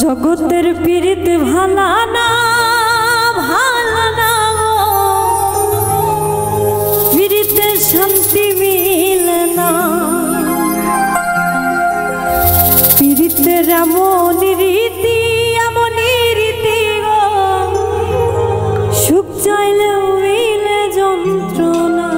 জগতের পীড়িত ভালা না পীড়িতে শান্তি মিলে না পীড়িতের এমন রীতি গো সুখ চাইলেও মিলে যন্ত্রণা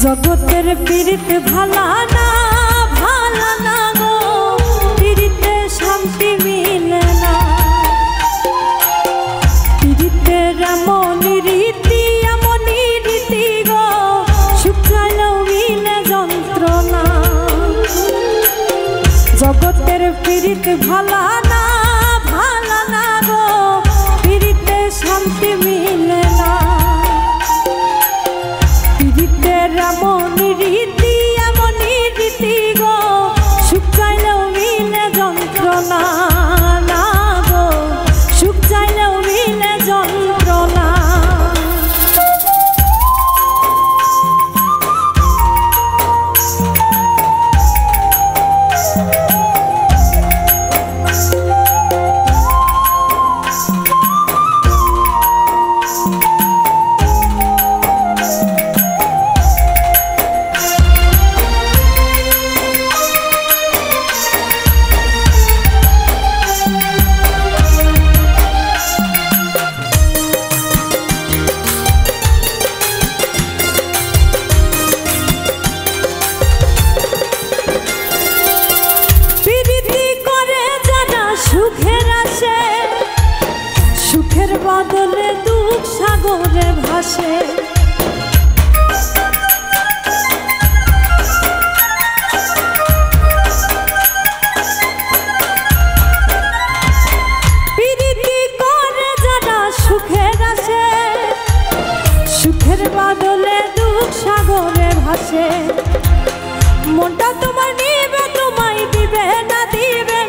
জগতের পীড়িত ভালা না গো পীড়িতে শান্তি মিলে না পীড়িতের এমন রীতি গো সুখ চাইলেও মিলে যন্ত্রণা জগতের পীড়িত ভালা না গো পীড়িতে শান্তি মিলে না এমন রীতি গো সুখ চাইলেও মিলে যন্ত্রণা না গো সুখ চাইলেও মিলে যন্ত্রণা সুখের বদলে দুঃখ সাগরে ভাসে প্রীতি করে যারা সুখের আসে সুখের বদলে দুঃখ সাগরে ভাসে মনটা তোমার নিবে তোমায় দিবে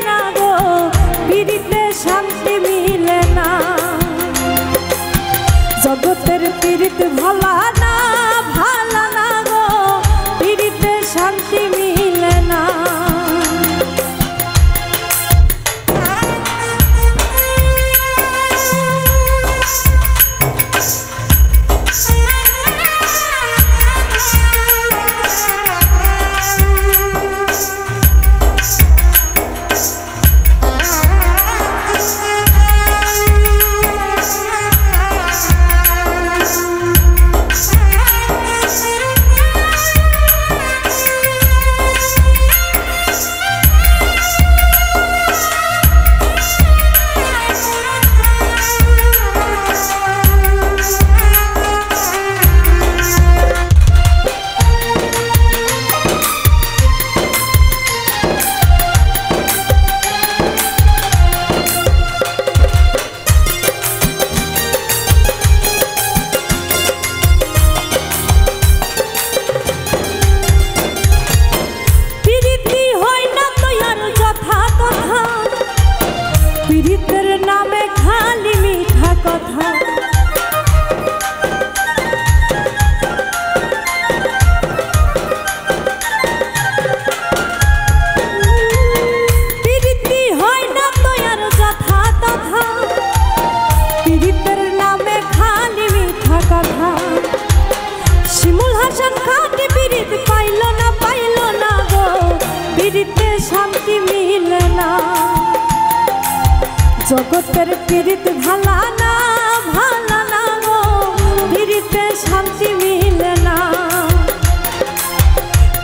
না গো পীড়িতে শান্তি মিলে না জগতের পীড়িত ভালা না গো পীড়িতে শান্তি মিলে না পীড়িতের নামে খালি মিঠা কথা পীড়িতি হয় না তো আর যথা তথা পীড়িতের নামে খালি মিঠা কথা শিমুল হাসান খাটি পীড়িত পাইল না গো পীড়িতে শান্তি মিলে না জগতের পীড়িত ভালা না গো পীড়িতে শান্তি মিলে না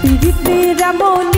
পীড়িতের এমন